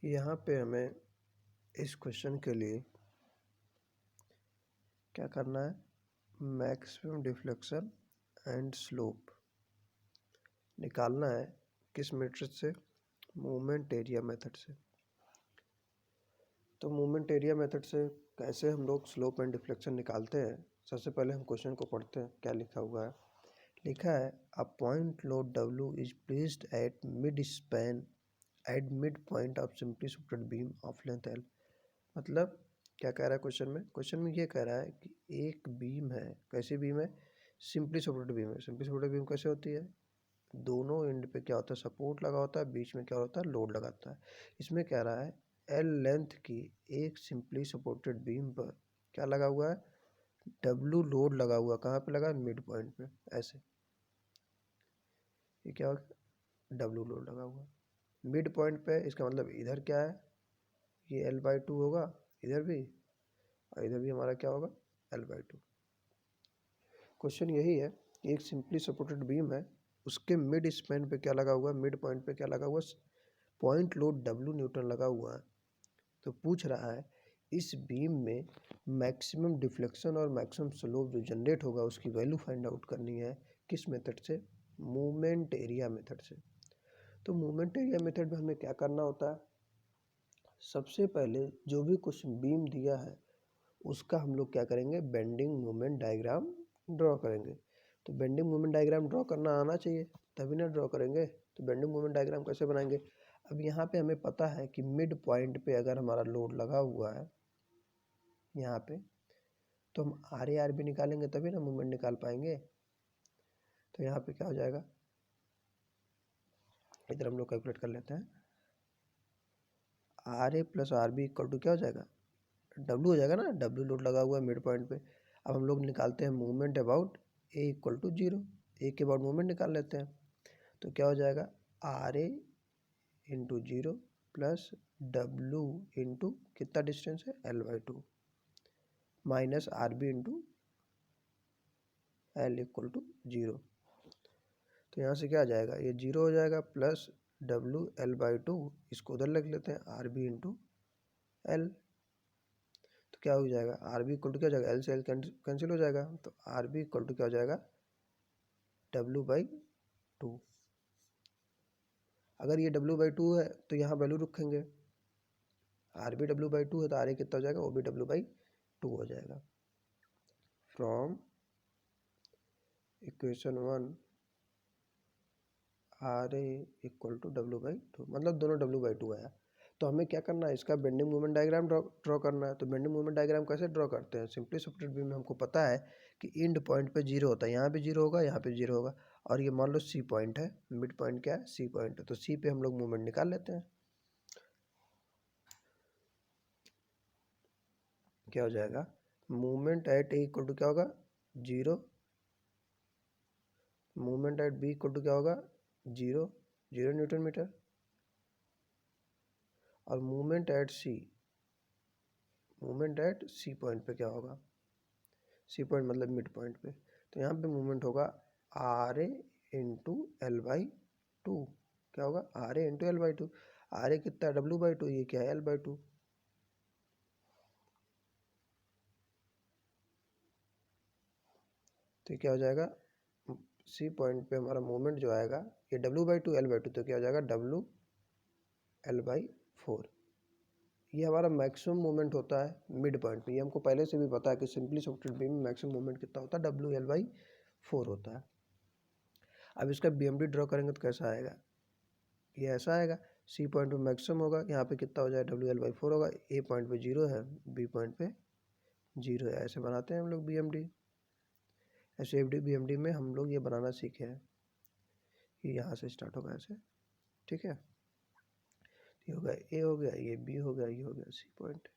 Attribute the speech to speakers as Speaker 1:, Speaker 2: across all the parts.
Speaker 1: यहाँ पे हमें इस क्वेश्चन के लिए क्या करना है, मैक्सिमम डिफ्लेक्शन एंड स्लोप निकालना है। किस मेथड से? मोमेंट एरिया मेथड से। तो मोमेंट एरिया मेथड से कैसे हम लोग स्लोप एंड डिफ्लेक्शन निकालते हैं, सबसे पहले हम क्वेश्चन को पढ़ते हैं। क्या लिखा हुआ है? लिखा है a point load W is placed at mid span at mid point of simply supported beam of length L। मतलब क्या कह रहा है क्वेश्चन में? क्वेश्चन में ये कह रहा है कि एक बीम है। कैसी बीम है? सिंपली सपोर्टेड बीम है। सिंपली सपोर्टेड बीम कैसे होती है? दोनों एंड पे क्या होता है? सपोर्ट लगा होता है, बीच में क्या होता है? लोड लगाता है। इसमें कह रहा है एल लेंथ की एक सिंपली सपोर्टेड बीम पर क्या लगा हुआ है? डब्लू लोड लगा हुआ। कहाँ पे लगा? मिड पॉइंट पे। ऐसे ये क्या होगा? डब्लू लोड लगा हुआ मिड पॉइंट पे। इसका मतलब इधर क्या है? ये L/2 होगा इधर भी, और इधर भी हमारा क्या होगा? L/2। क्वेश्चन यही है कि एक सिंपली सपोर्टेड बीम है, उसके मिड स्पैन पे क्या लगा हुआ है? मिड पॉइंट पे क्या लगा हुआ है? पॉइंट लोड W न्यूटन लगा हुआ है। तो पूछ रहा है इस बीम में मैक्सिमम डिफ्लेक्शन और मैक्सिमम स्लोप जो जनरेट होगा उसकी वैल्यू फाइंड आउट करनी है। किस मेथड से? मोमेंट एरिया मेथड से। तो मोमेंट एरिया मेथड में हमें क्या करना होता है? सबसे पहले जो भी कुछ बीम दिया है उसका हम लोग क्या करेंगे? बेंडिंग मोमेंट डायग्राम ड्रॉ करेंगे। तो बेंडिंग मोमेंट डायग्राम ड्रॉ करना आना चाहिए, तभी ना ड्रॉ करेंगे। तो बेंडिंग मोमेंट डायग्राम कैसे बनाएंगे? अब यहाँ पे हमें पता है कि मिड पॉइंट पे अगर हमारा लोड लगा हुआ है यहाँ पे, तो हम आर ए आर बी निकालेंगे तभी ना मोमेंट निकाल पाएंगे। तो यहाँ पे क्या हो जाएगा? इधर हम लोग कैलकुलेट कर लेते हैं। R A plus R B equal to क्या हो जाएगा? डब्लू हो जाएगा ना, डब्लू लोड लगा हुआ है मिड पॉइंट पे। अब हम लोग निकालते हैं movement about A equal to 0। A के अबाउट मूवमेंट निकाल लेते हैं। तो क्या हो जाएगा? R A into 0 plus W into कितना डिस्टेंस है? L/2 minus R B into L equal to 0। तो यहाँ से क्या आ जाएगा? ये 0 हो जाएगा प्लस डब्लू L/2, इसको उधर लिख लेते हैं आर बी इंटू एल। तो क्या हो जाएगा? आर बी इक्वल टू क्या हो जाएगा? एल से एल कैंसिल हो जाएगा। तो आर बी इक्वल टू क्या हो जाएगा? W/2। अगर ये W/2 है तो यहाँ वैल्यू रखेंगे। आर बी W/2 है तो आर ए कितना हो जाएगा? वो भी W/2 हो जाएगा। From equation 1 R A equal to W/2, मतलब दोनों W/2 आया। तो हमें क्या करना है? इसका बेंडिंग मोमेंट डायग्राम ड्रॉ करना है। तो बेंडिंग मोमेंट डायग्राम कैसे ड्रॉ करते हैं? सिंपली सपोर्टेड बीम में हमको पता है कि एंड पॉइंट पे 0 होता है। यहाँ पे 0 होगा, यहाँ पे 0 होगा, और ये मान लो सी पॉइंट है। मिड पॉइंट क्या है? सी पॉइंट है। तो सी पे हम लोग मूवमेंट निकाल लेते हैं। क्या हो जाएगा? Movement at A equal to क्या होगा? 0। Movement at B equal to क्या होगा? 0 न्यूटन मीटर। और मूवमेंट एट सी पॉइंट पे क्या होगा? सी पॉइंट मतलब मिड पॉइंट पे। तो यहाँ पे मूवमेंट होगा आर ए इंटू L/2। क्या होगा? R A into L/2। R A कितना है? W/2। ये क्या है? L/2। तो क्या हो जाएगा? सी पॉइंट पे हमारा मूवमेंट जो आएगा ये W/2 L/2, तो क्या हो जाएगा? W L/4। ये हमारा मैक्सिमम मूवमेंट होता है मिड पॉइंट पे। ये हमको पहले से भी पता है कि सिंपली सपोर्टेड बीम में मैक्सिमम मूवमेंट कितना होता है? W L/4 होता है। अब इसका BMD ड्रॉ करेंगे तो कैसा आएगा? ये ऐसा आएगा। सी पॉइंट पे मैक्सिमम होगा, यहाँ पे कितना हो जाएगा? W L/4 होगा। ए पॉइंट पे 0 है, बी पॉइंट पे 0 है। ऐसे बनाते हैं हम लोग BMD। ऐसे FD BMD में हम लोग ये बनाना सीखे हैं। ये यहाँ से स्टार्ट होगा ऐसे, ठीक है। ये हो गया ए, हो गया ये बी, हो गया ये, हो गया सी पॉइंट।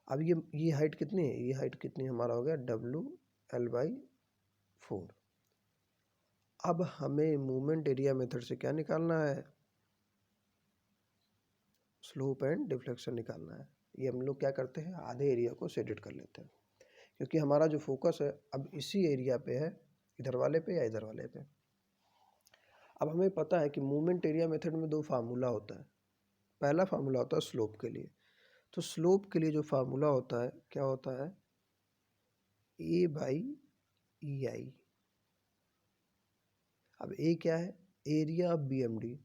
Speaker 1: अब ये हाइट कितनी है? ये हाइट कितनी हमारा हो गया? W L/4। अब हमें मूवमेंट एरिया मेथड से क्या निकालना है? स्लोप एंड डिफ्लेक्शन निकालना है। ये हम लोग क्या करते हैं? आधे एरिया को शेडेड कर लेते हैं, क्योंकि हमारा जो फोकस है अब इसी एरिया पे है, इधर वाले पे या इधर वाले पे। अब हमें पता है कि मूवमेंट एरिया मेथड में दो फार्मूला होता है। पहला फार्मूला होता है स्लोप के लिए। तो स्लोप के लिए जो फार्मूला होता है क्या होता है, ए बाई ई आई। अब ए क्या है, area of B M D,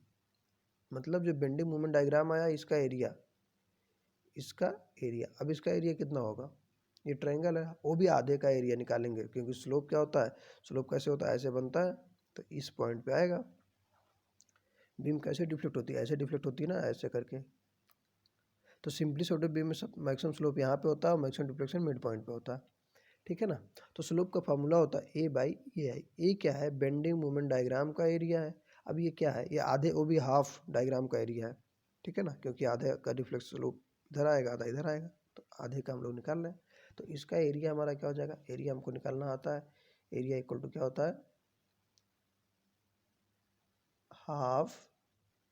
Speaker 1: मतलब जो बेंडिंग मोमेंट डायग्राम आया इसका एरिया, इसका एरिया। अब इसका एरिया कितना होगा, ये ट्रायंगल है, वो भी आधे का एरिया निकालेंगे, क्योंकि स्लोप क्या होता है, स्लोप कैसे होता है, ऐसे बनता है, तो इस पॉइंट पे आएगा। बीम कैसे डिफ्लेक्ट होती है, ऐसे डिफ्लेक्ट होती है ना, ऐसे करके। तो सिंपली सॉर्टेड बीम में सब मैक्सिमम स्लोप यहाँ पे होता है और मैक्सिमम डिफ्लेक्शन मिड पॉइंट पे होता है, ठीक है ना। तो स्लोप का फार्मूला होता है ए बाई ए आई। ए क्या है, बेंडिंग मोमेंट डायग्राम का एरिया है। अब ये क्या है, ये आधे, वो भी हाफ डायग्राम का एरिया है, ठीक है ना, क्योंकि आधे का डिफ्लेक्ट स्लोप इधर आएगा, आधा इधर आएगा, तो आधे का हम लोग निकाल रहे हैं। तो इसका एरिया हमारा क्या हो जाएगा, एरिया हमको निकालना आता है, एरिया इक्वल टू क्या होता है, हाफ,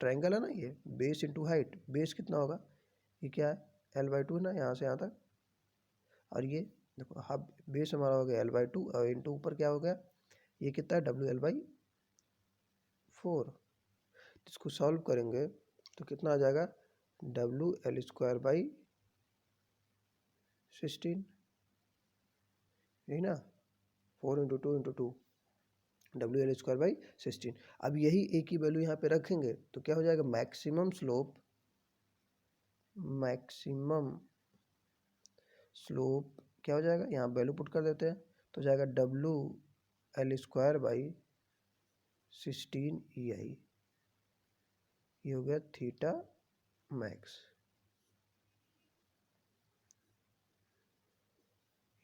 Speaker 1: ट्रायंगल है ना ये, बेस इंटू हाइट। बेस कितना होगा, ये क्या है, L/2 है ना, यहाँ से यहाँ तक। और ये देखो हाफ, बेस हमारा हो गया L/2 और इंटू ऊपर क्या हो गया, ये कितना है, WL/4। इसको सॉल्व करेंगे तो कितना आ जाएगा, WL²/16, यही ना, 4 × 2 × 2, WL²/16। अब यही ए की वैल्यू यहाँ पे रखेंगे तो क्या हो जाएगा, मैक्सिमम स्लोप, मैक्सिमम स्लोप क्या हो जाएगा, यहाँ वैल्यू पुट कर देते हैं, तो जाएगा WL²/16 EI, ये हो गया थीटा मैक्स,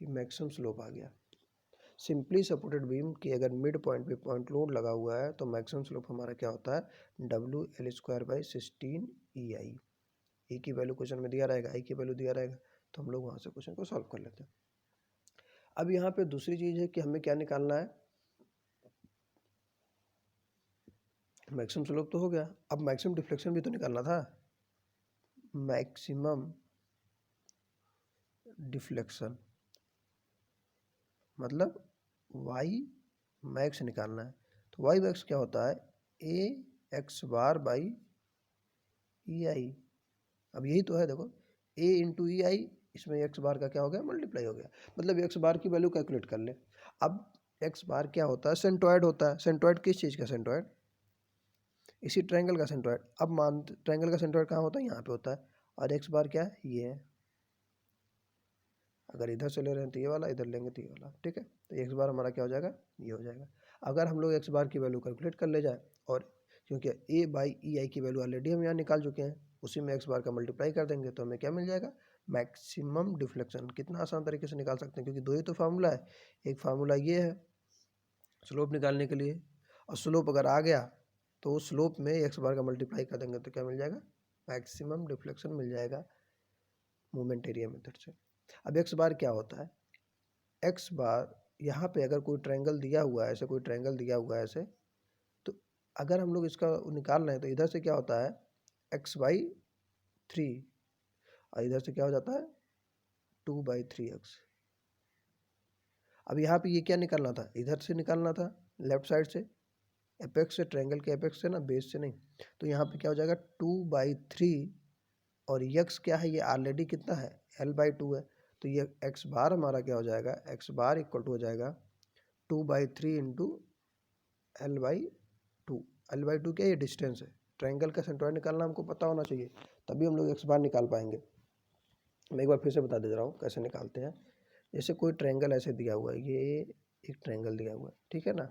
Speaker 1: ये मैक्सिमम स्लोप आ गया। सिंपली सपोर्टेड बीम की अगर मिड पॉइंट पे पॉइंट लोड लगा हुआ है तो मैक्सिमम स्लोप हमारा क्या होता है, WL²/16 EI। ए की वैल्यू क्वेश्चन में दिया रहेगा, आई की वैल्यू दिया रहेगा, तो हम लोग वहाँ से क्वेश्चन को सॉल्व कर लेते हैं। अब यहाँ पे दूसरी चीज़ है कि हमें क्या निकालना है, मैक्सिमम स्लोप तो हो गया, अब मैक्सिमम डिफ्लेक्शन भी तो निकालना था। मैक्सिमम डिफ्लेक्शन मतलब वाई मैक्स निकालना है। तो वाई मैक्स क्या होता है, AX⁻/EI। अब यही तो है, देखो A × EI, इसमें एक्स बार का क्या हो गया, मल्टीप्लाई हो गया, मतलब एक्स बार की वैल्यू कैलकुलेट कर ले। अब एक्स बार क्या होता है, सेंट्रॉयड होता है। सेंट्रॉयड किस चीज़ का सेंट्रॉयड, इसी ट्रायंगल का सेंट्रॉयड। अब मान ट्रायंगल का सेंट्रॉयड कहाँ होता है, यहाँ पे होता है, और एक्स बार क्या है, ये है। अगर इधर से ले रहे हैं तो ये वाला, इधर लेंगे तो ये वाला, ठीक है। तो एक्स बार हमारा क्या हो जाएगा, ये हो जाएगा। अगर हम लोग एक्स बार की वैल्यू कैलकुलेट कर ले जाए, और क्योंकि A/EI की वैल्यू ऑलरेडी हम यहाँ निकाल चुके हैं, उसी में एक्स बार का मल्टीप्लाई कर देंगे तो हमें क्या मिल जाएगा, मैक्सिमम डिफ्लेक्शन। कितना आसान तरीके से निकाल सकते हैं, क्योंकि दो ही तो फार्मूला है। एक फार्मूला ये है स्लोप निकालने के लिए, और स्लोप अगर आ गया तो उस स्लोप में एक्स बार का मल्टीप्लाई कर देंगे तो क्या मिल जाएगा, मैक्सिमम डिफ्लेक्शन मिल जाएगा मोमेंट एरिया मेथड से। अब एक्स बार क्या होता है, एक्स बार यहाँ पे अगर कोई ट्रायंगल दिया हुआ है, ऐसे कोई ट्रायंगल दिया हुआ है ऐसे, तो अगर हम लोग इसका निकाल रहे हैं तो इधर से क्या होता है, x/3, और इधर से क्या हो जाता है, 2/3x। अब यहाँ पे ये क्या निकालना था, इधर से निकालना था, लेफ्ट साइड से, एपेक्स से, ट्रायंगल के एपेक्स से ना, बेस से नहीं। तो यहाँ पे क्या हो जाएगा, 2/3, और यक्स क्या है, ये ऑलरेडी कितना है, L/2 है। तो ये एक्स बार हमारा क्या हो जाएगा, एक्स बार इक्वल टू हो जाएगा 2/3 × L/2। L/2 क्या, ये डिस्टेंस है। ट्रायंगल का सेंट्रॉयड निकालना हमको पता होना चाहिए, तभी हम लोग एक्स बार निकाल पाएंगे। मैं एक बार फिर से बता दे रहा हूँ कैसे निकालते हैं। जैसे कोई ट्रायंगल ऐसे दिया हुआ है, ये एक ट्रायंगल दिया हुआ है, ठीक है ना।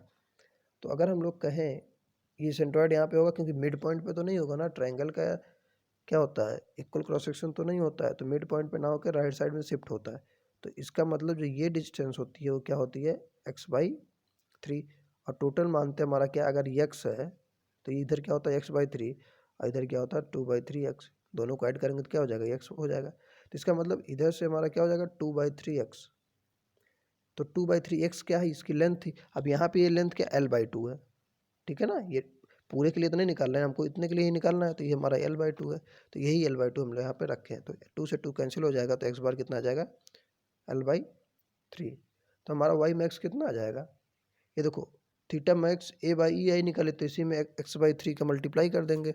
Speaker 1: तो अगर हम लोग कहें ये सेंट्रॉयड यहाँ पे होगा, क्योंकि मिड पॉइंट पे तो नहीं होगा ना, ट्रायंगल का क्या होता है, इक्वल क्रॉस सेक्शन तो नहीं होता है, तो मिड पॉइंट पे ना होकर राइट साइड में शिफ्ट होता है। तो इसका मतलब जो ये डिस्टेंस होती है वो क्या होती है, x/3। और टोटल मानते हैं हमारा क्या, अगर x है तो इधर क्या होता है, x/3, और इधर क्या होता है 2/3x। दोनों को ऐड करेंगे तो क्या हो जाएगा, x हो जाएगा। तो इसका मतलब इधर से हमारा क्या हो जाएगा, 2/3x। तो 2/3x क्या है, इसकी लेंथ थी। अब यहाँ पे ये लेंथ क्या, L/2 है, ठीक है ना। ये पूरे के लिए तो नहीं निकाल रहे हैं, हमको इतने के लिए ही निकालना है, तो ये हमारा L/2 है। तो यही L/2 हम लोग यहाँ पे रखे हैं, तो 2 से 2 कैंसिल हो जाएगा, तो एक्स बार कितना आ जाएगा, L/3। तो हमारा वाई मैक्स कितना आ जाएगा, ये देखो, थीटा मैक्स A/EI निकाले तो इसी में x/3 का मल्टीप्लाई कर देंगे,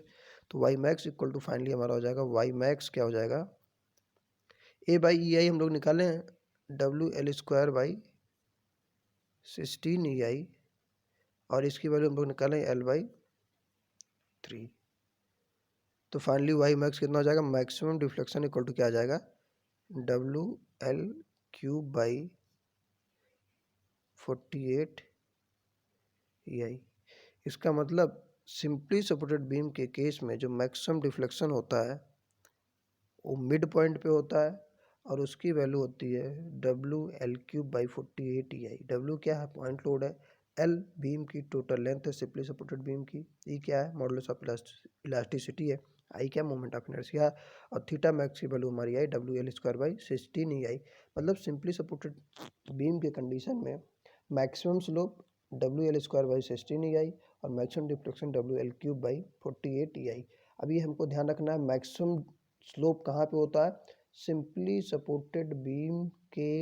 Speaker 1: तो Y max equal to finally हमारा हो जाएगा वाई मैक्स क्या हो जाएगा, ए बाई ई आई हम लोग निकालें डब्ल्यू एल स्क्वायर बाई 16 ई आई, और इसकी वैल्यू हम लोग निकालें एल बाई 3। तो फाइनली वाई मैक्स कितना हो जाएगा, मैक्सिमम डिफ्लेक्शन इक्वल टू क्या आ जाएगा, डब्ल्यू एल क्यूब बाई 48 ई आई। इसका मतलब सिंपली सपोर्टेड बीम के केस में जो मैक्सिमम डिफ्लेक्शन होता है वो मिड पॉइंट पे होता है, और उसकी वैल्यू होती है W L cube by 48 E I. W क्या है, पॉइंट लोड है, एल बीम की टोटल लेंथ है सिंपली सपोर्टेड बीम की, ई क्या है, मॉडुलस ऑफ इलास्टिसिटी है, आई क्या, मोमेंट ऑफ इनर्शिया, और थीटा मैक्स की वैल्यू हमारी I W L square by 16 ई आई। मतलब सिंपली सपोर्टेड बीम के कंडीशन में maximum slope W L square by 16 ई आई और maximum deflection W L cube by 48 ई आई। अभी हमको ध्यान रखना है मैक्सिमम स्लोप कहाँ पे होता है, सिंपली सपोर्टेड बीम के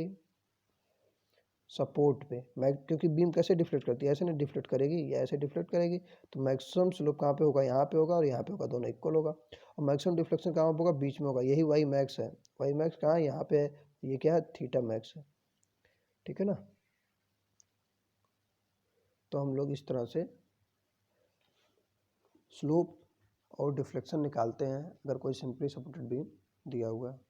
Speaker 1: सपोर्ट पे। क्योंकि बीम कैसे डिफ्लेक्ट करती है, ऐसे नहीं डिफ्लेक्ट करेगी, या ऐसे डिफ्लेक्ट करेगी, तो मैक्सिमम स्लोप कहाँ पे होगा, यहाँ पे होगा और यहाँ पे होगा, दोनों इक्वल होगा। और मैक्सिमम डिफ्लेक्शन कहाँ पे होगा, बीच में होगा, यही वाई मैक्स है। वाई मैक्स कहाँ है, यहाँ पे है, ये क्या है, थीटा मैक्स है, ठीक है ना। तो हम लोग इस तरह से स्लोप और डिफ्लेक्शन निकालते हैं अगर कोई सिंपली सपोर्टेड बीम दिया हुआ है।